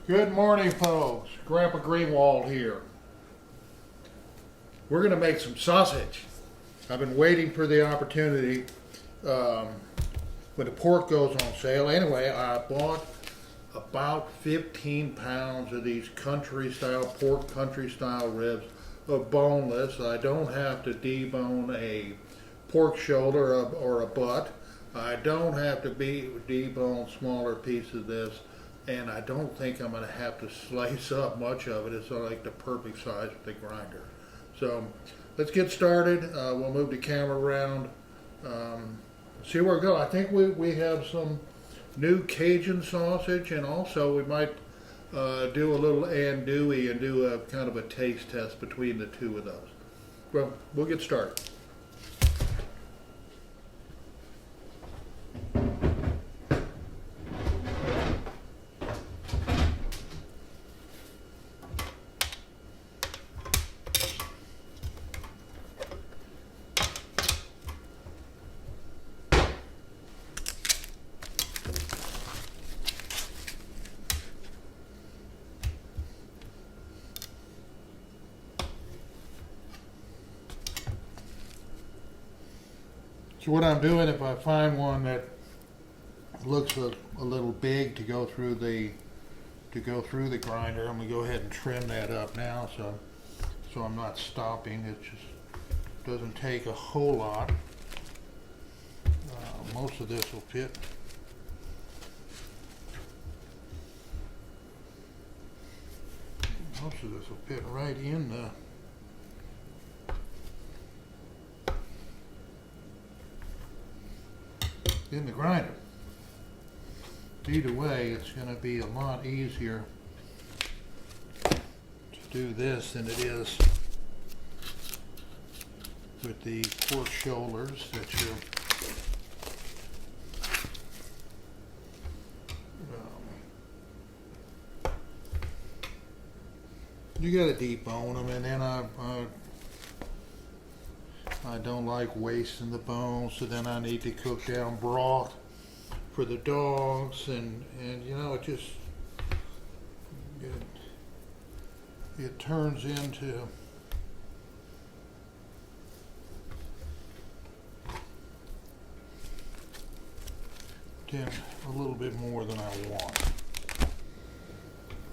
Good morning, folks. Grandpa Greenwald here. We're going to make some sausage. I've been waiting for the opportunity when the pork goes on sale. Anyway, I bought about 15 pounds of these pork country style ribs of boneless. I don't have to debone a pork shoulder or a butt. I don't have to debone smaller pieces of this. And I don't think I'm going to have to slice up much of it. It's like the perfect size with the grinder. So let's get started. We'll move the camera around, see where we go. I think we have some new Cajun sausage, and also we might do a little andouille and do a kind of a taste test between the two of those. Well, we'll get started. So what I'm doing, if I find one that looks a little big to go through the grinder, I'm gonna go ahead and trim that up now, so I'm not stopping. It just doesn't take a whole lot. Most of this will fit. Most of this will fit right in the grinder. Either way, it's going to be a lot easier to do this than it is with the pork shoulders that you got to debone them, and then I don't like wasting the bones, so then I need to cook down broth for the dogs, and you know, it turns into a little bit more than I want.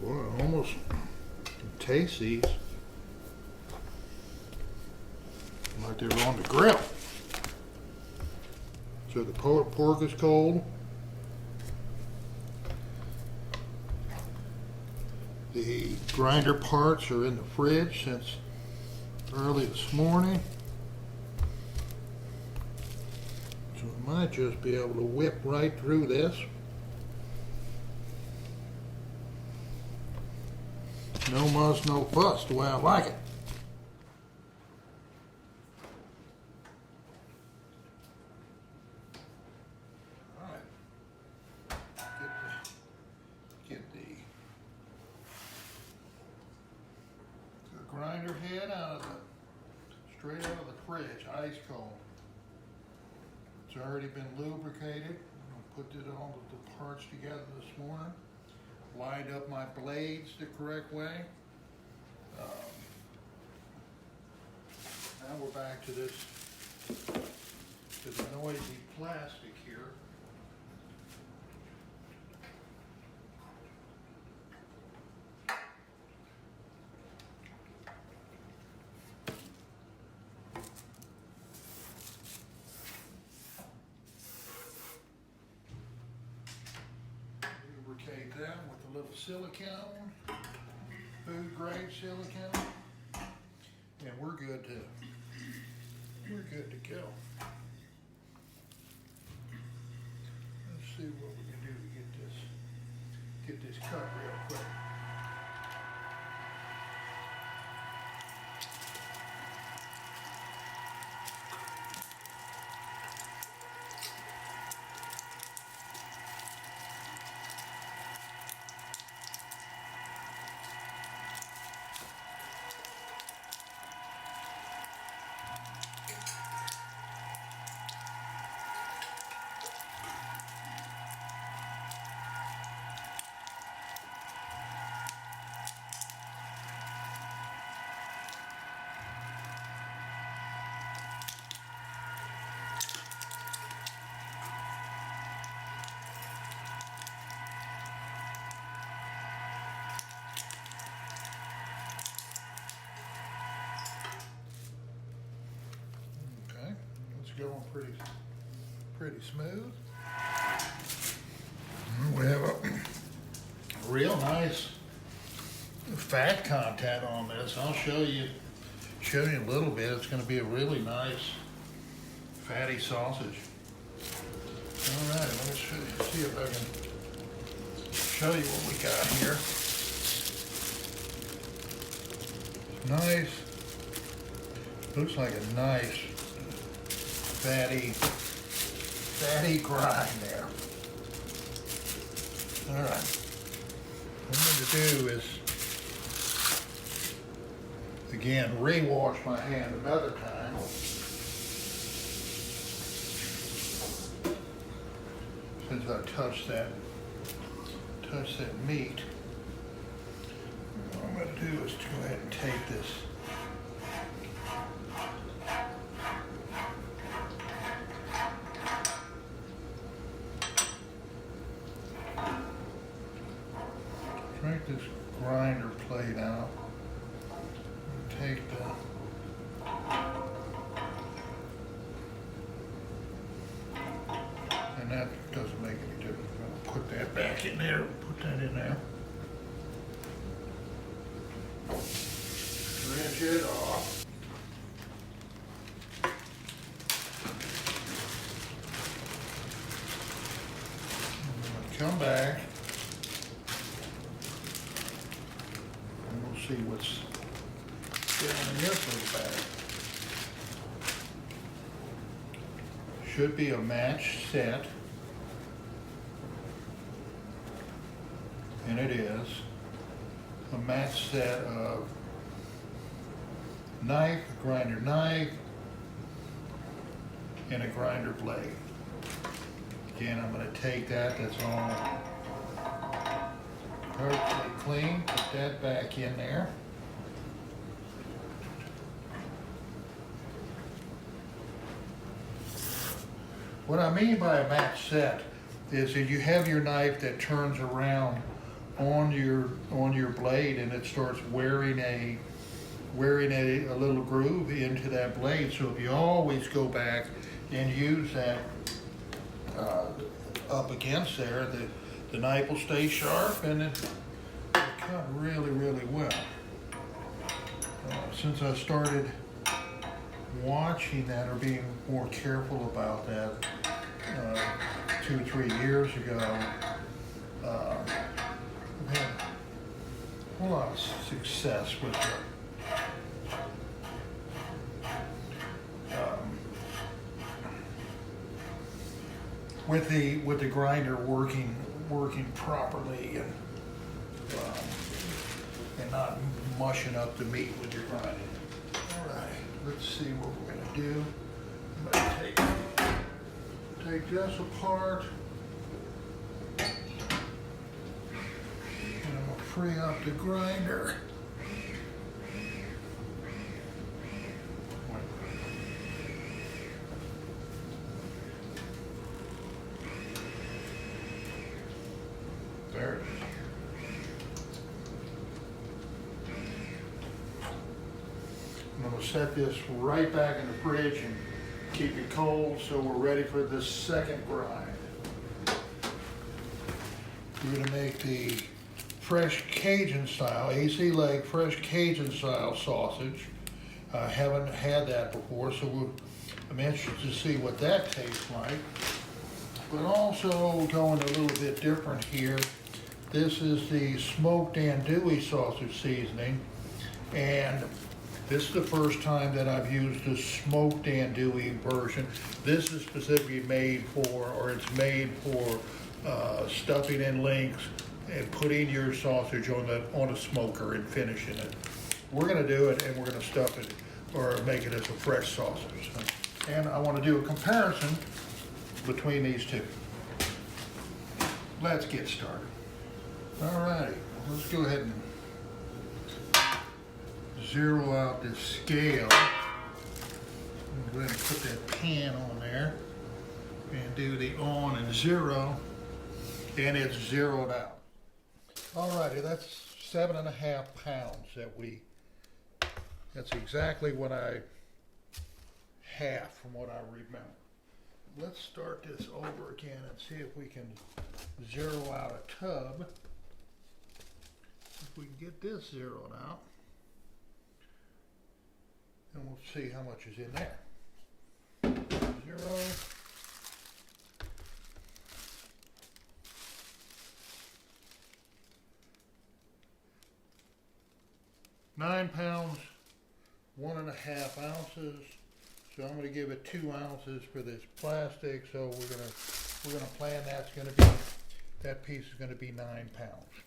Well, I almost can taste these like they were on the grill. So the pork is cold. The grinder parts are in the fridge since early this morning. So I might just be able to whip right through this. No muss, no fuss, the way I like it. Grinder head straight out of the fridge, ice cold. It's already been lubricated. I put all of the parts together this morning. Lined up my blades the correct way. Now we're back to this noisy plastic here. Lubricate them with a little silicone, food grade silicone, and we're good to go. Let's see what we can do to get this cut real quick. going pretty smooth. We have a real nice fat content on this. I'll show you a little bit. It's going to be a really nice fatty sausage. All right, let me see if I can show you what we got here. Nice, looks like a nice fatty grind there. All right, what I'm going to do is, again, re-wash my hand another time. Since I touched that meat, what I'm going to do is go ahead and take this grinder plate out and take and that doesn't make any difference. I'll put that back in there, put that in there. Rinse it off. Come back. See what's down in this little bag. Should be a match set, and it is a match set of knife, a grinder knife, and a grinder blade. Again, I'm going to take that. That's all perfectly clean, put that back in there. What I mean by a match set is that you have your knife that turns around on your blade and it starts wearing a little groove into that blade. So if you always go back and use that up against there, the knife will stay sharp and it'll cut really, really well. Since I started watching that or being more careful about that 2 or 3 years ago, I've had a lot of success with the grinder working properly and not mushing up the meat with your grinding. All right, let's see what we're going to do. I'm going to take this apart. And I'm going to free up the grinder. There it is. I'm going to set this right back in the fridge and keep it cold so we're ready for the second grind. We're going to make the fresh Cajun style, LEgg fresh Cajun style sausage. I haven't had that before, so I'm interested to see what that tastes like. But also going a little bit different here. This is the smoked andouille sausage seasoning, and this is the first time that I've used the smoked andouille version. This is specifically made for, or it's made for stuffing in links and putting your sausage on a smoker and finishing it. We're going to do it, and we're going to stuff it or make it as a fresh sausage. And I want to do a comparison between these two. Let's get started. All right, let's go ahead and zero out this scale. Go ahead and put that pan on there and do the on and zero, and it's zeroed out. All righty, that's 7.5 pounds that's exactly what I half from what I remember. Let's start this over again and see if we can zero out a tub. If we can get this zeroed out, and we'll see how much is in there. 0. 9 pounds, 1.5 ounces. So I'm going to give it 2 ounces for this plastic. So we're gonna plan that piece is going to be 9 pounds.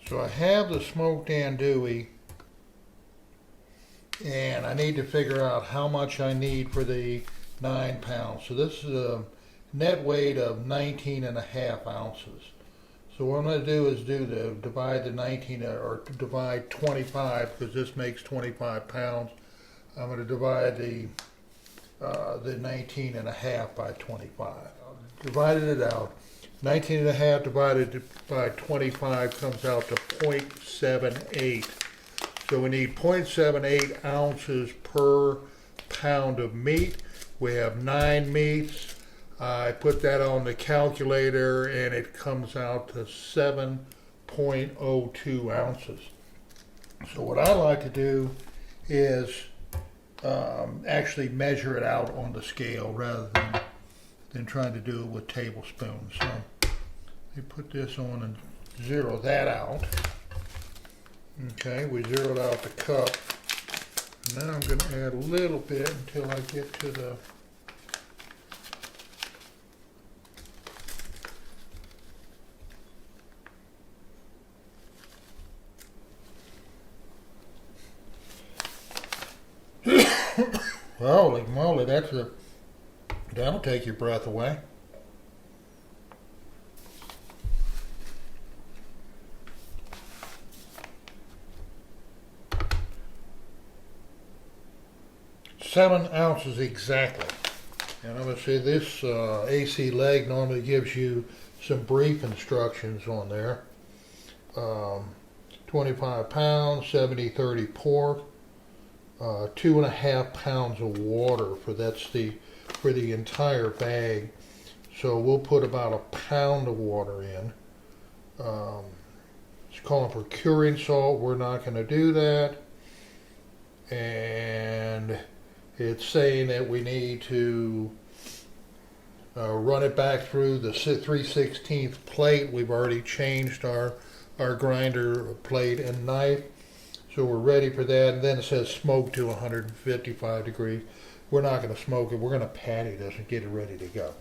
So I have the smoked andouille, and I need to figure out how much I need for the 9 pounds. So this is a net weight of 19.5 ounces. So what I'm going to do is divide the 19 or divide 25, because this makes 25 pounds. I'm going to divide the 19.5 by 25. Divided it out. 19.5 divided by 25 comes out to 0.78. So we need 0.78 ounces per pound of meat. We have 9 meats. I put that on the calculator and it comes out to 7.02 ounces. So what I like to do is actually measure it out on the scale rather than trying to do it with tablespoons. So we put this on and zero that out. Okay, we zeroed out the cup. Now I'm going to add a little bit until I get to the holy moly, that'll take your breath away. Seven ounces exactly. And I'm going to say this LEgg normally gives you some brief instructions on there. 25 pounds, 70-30 pork. 2.5 pounds of water for the entire bag. So we'll put about 1 pound of water in. It's calling for curing salt. We're not going to do that. And it's saying that we need to run it back through the 3/16 plate. We've already changed our grinder plate and knife. So we're ready for that, and then it says smoke to 155 degrees. We're not going to smoke it. We're going to patty this and get it ready to go.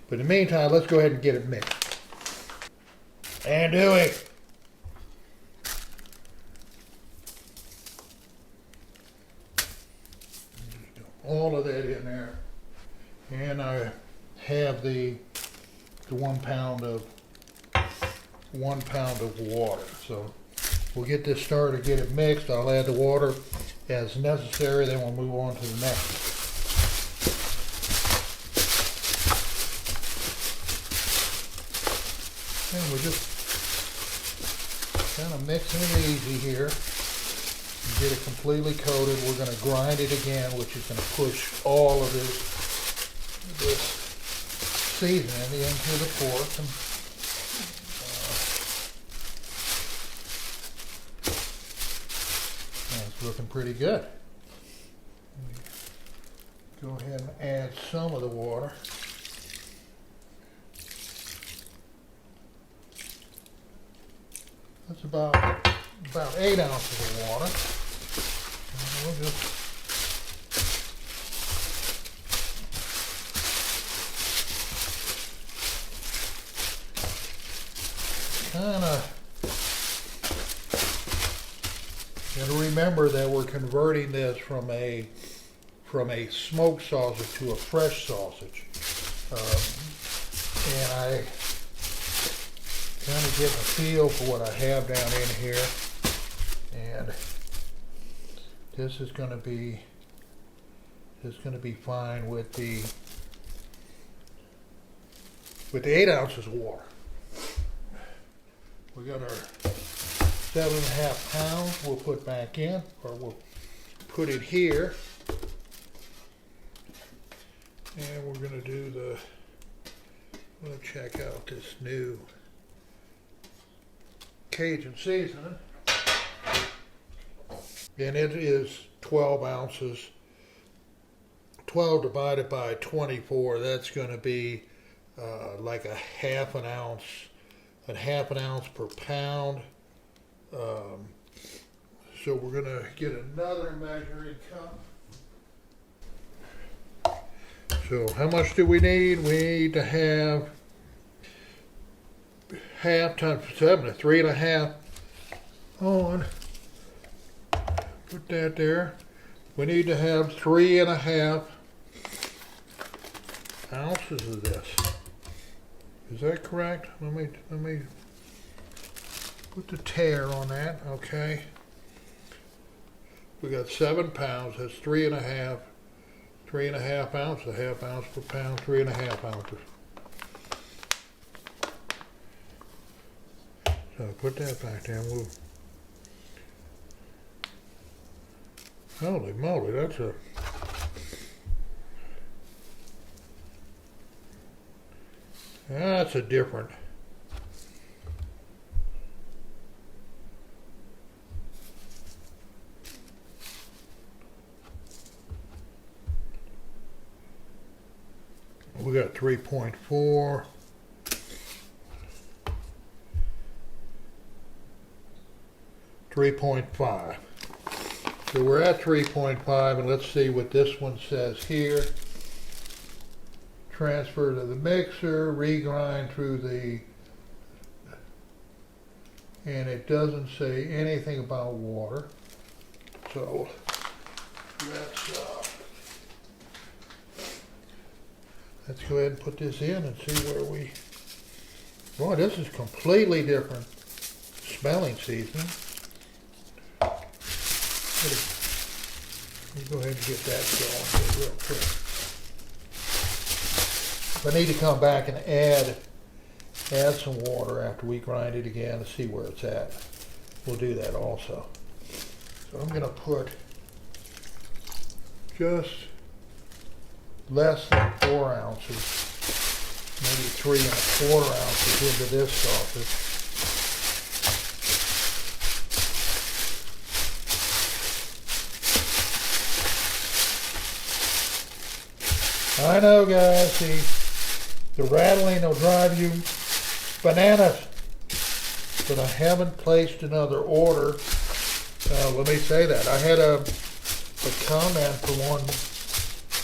But in the meantime, let's go ahead and get it mixed. Andouille. All of that in there. And I have the 1 pound of water. So we'll get this started, get it mixed. I'll add the water as necessary, then we'll move on to the next. And we're just kind of mixing it easy here. And get it completely coated. We're going to grind it again, which is going to push all of this seasoning into the pork. And, it's looking pretty good. Go ahead and add some of the water. That's about 8 ounces of water. And we'll just kind of, and remember that we're converting this from a smoked sausage to a fresh sausage. And I kind of getting a feel for what I have down in here, and this is going to be fine with the 8 ounces of water. We got our 7.5 pounds. We'll put back in, or we'll put it here. And we're gonna do we'll check out this new Cajun seasoning. And it is 12 ounces. 12 divided by 24, that's going to be like a half an ounce per pound. So we're going to get another measuring cup. So how much do we need? We need to have half times 7, 3.5 on. Put that there. We need to have 3.5 ounces of this. Is that correct? Let me put the tare on that. Okay. We got 7 pounds. That's 3.5 ounces. A half ounce per pound. 3.5 ounces. So put that back there. Holy moly, that's a different. We got 3.4. 3.5. So we're at 3.5, and let's see what this one says here. Transfer to the mixer, regrind through and it doesn't say anything about water. So let's go ahead and put this in and see where boy, this is completely different smelling seasoning. Let me go ahead and get that going real quick. If I need to come back and add some water after we grind it again to see where it's at, we'll do that also. So I'm going to put just less than 4 ounces, maybe 3.25 ounces into this sausage. I know, guys, see, the rattling will drive you bananas, but I haven't placed another order. Let me say that. I had a comment from one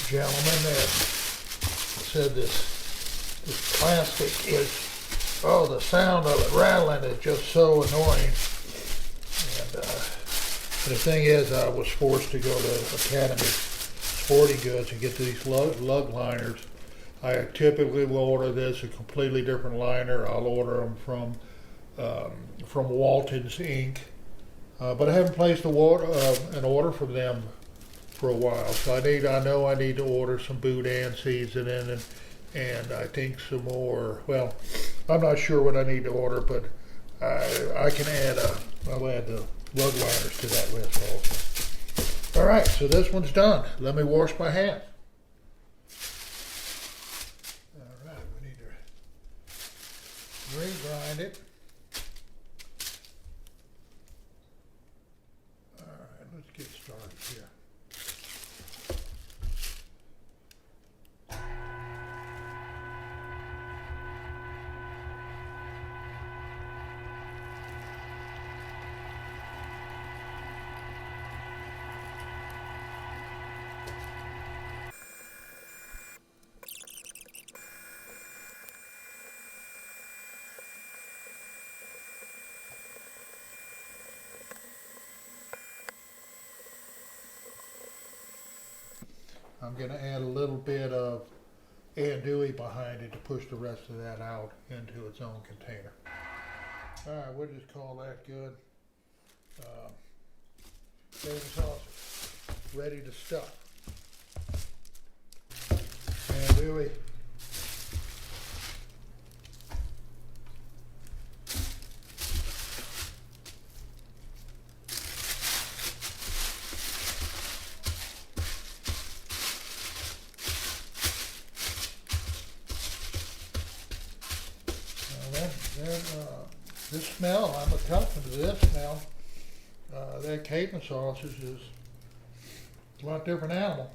gentleman that said this plastic is, the sound of it rattling is just so annoying. And the thing is, I was forced to go to Academy Sporting Goods and get these lug liners. I typically will order this a completely different liner. I'll order them from Walton's Inc. But I haven't placed an order from them for a while. So I know I need to order some boudin seasoning and I think some more. Well, I'm not sure what I need to order, but I'll add the lug liners to that list also. All right, so this one's done. Let me wash my hands. All right, we need to re-grind it. All right, let's get started here. I'm going to add a little bit of andouille behind it to push the rest of that out into its own container. All right, we'll just call that good. Bacon sausage, ready to stuff. Andouille. smell. I'm accustomed to this smell. That Cajun sausage is a lot different animal.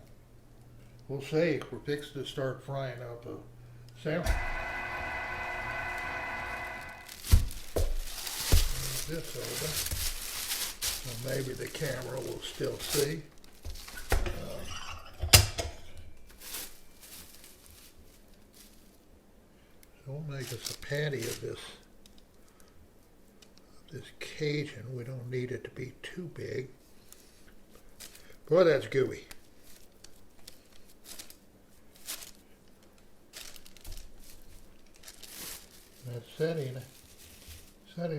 We'll see. We're fixing to start frying up the salmon. Move this over, so maybe the camera will still see. So we'll make us a patty of this Cajun. We don't need it to be too big. Boy, that's gooey. That setting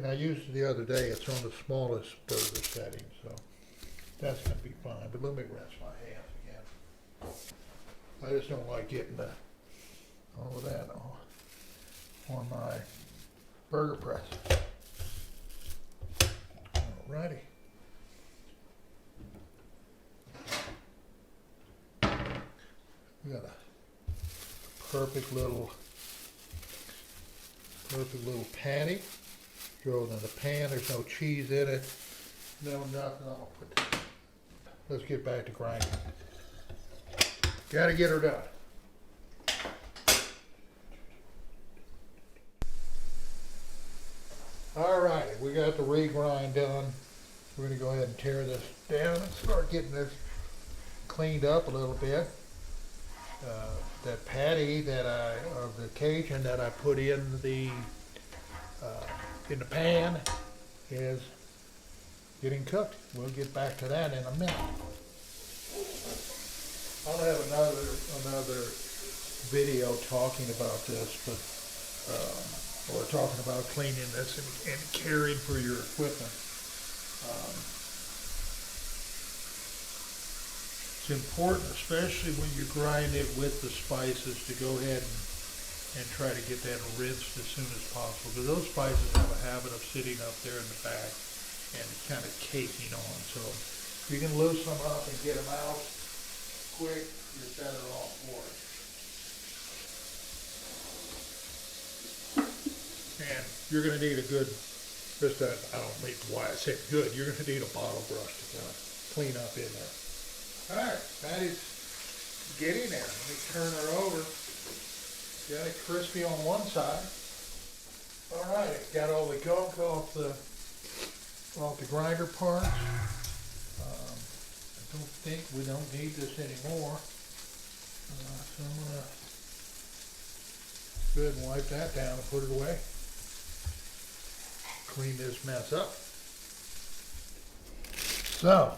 I used it the other day. It's on the smallest burger setting, so that's going to be fine. But let me rinse my hands again. I just don't like getting all of that on my burger press. Alrighty. We got a perfect little patty. Throw it in the pan. There's no cheese in it. No nothing. Let's get back to grinding. Gotta get her done. Alright, we got the regrind done. We're going to go ahead and tear this down and start getting this cleaned up a little bit. That patty of the Cajun that I put in the pan is getting cooked. We'll get back to that in a minute. I'll have another video talking about this, but or talking about cleaning this and caring for your equipment. It's important, especially when you grind it with the spices, to go ahead and try to get that rinsed as soon as possible, because those spices have a habit of sitting up there in the back and kind of caking on. So if you can loosen them up and get them out quick, you're better off for it. And you're going to need a good, I don't mean why I said good, you're going to need a bottle brush to kind of clean up in there. Alright, Patty's getting there. Let me turn her over. Got it crispy on one side. Alright, it's got all the gunk off the grinder parts. I don't think we don't need this anymore. So I'm going to go ahead and wipe that down and put it away. Clean this mess up. So,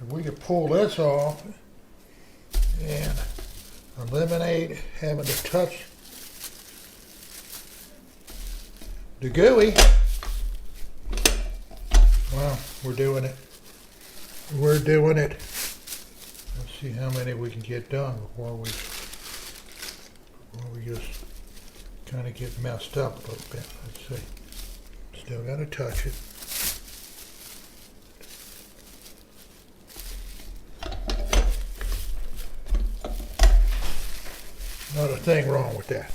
if we could pull this off and eliminate having to touch the gooey. Well, we're doing it. We're doing it. Let's see how many we can get done before we just kind of get messed up a little bit. Let's see. Still got to touch it. Not a thing wrong with that.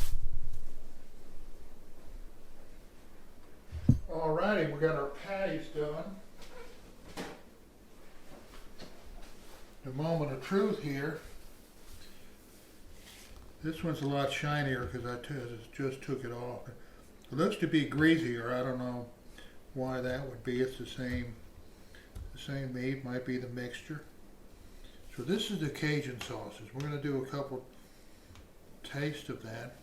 Alrighty, we got our patties done. The moment of truth here. This one's a lot shinier because I just took it off. It looks to be greasier. I don't know why that would be. It's the same meat. Might be the mixture. So this is the Cajun sausage. We're going to do a couple taste of that.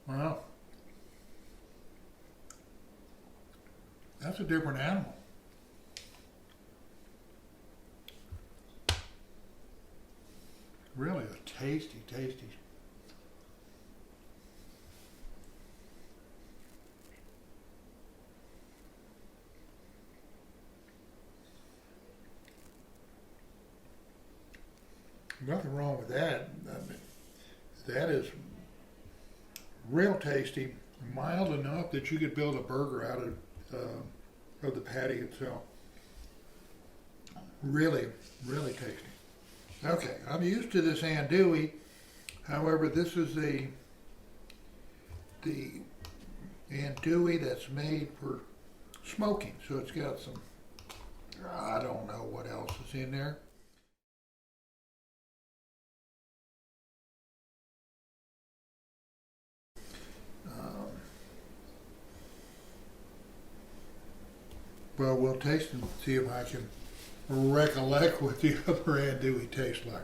Well, that's a different animal. Really a tasty, tasty. Nothing wrong with that. I mean, that is real tasty, mild enough that you could build a burger out of the patty itself. Really, really tasty. Okay, I'm used to this andouille. However, this is the andouille that's made for smoking. So it's got some, I don't know what else is in there. Well, we'll taste and see if I can recollect what the other andouille tastes like.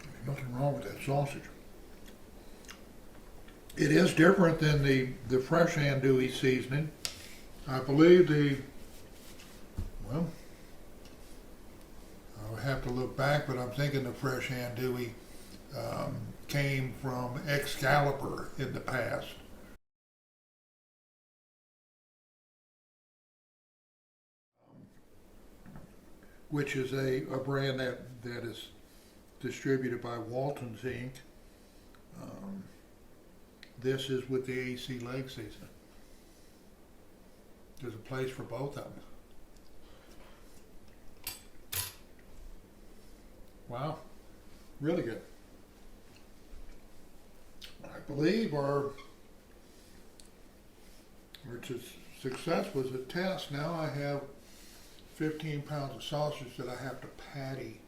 There's nothing wrong with that sausage. It is different than the fresh andouille seasoning. I believe well, I'll have to look back, but I'm thinking the fresh andouille came from Excalibur in the past. Which is a brand that is distributed by Walton's Inc. This is with the LEgg seasoning. There's a place for both of them. Wow, really good. I believe our success was a test. Now I have 15 pounds of sausage that I have to patty.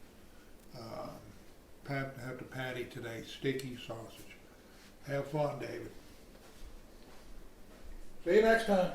Have to patty today, sticky sausage. Have fun, David. See you next time.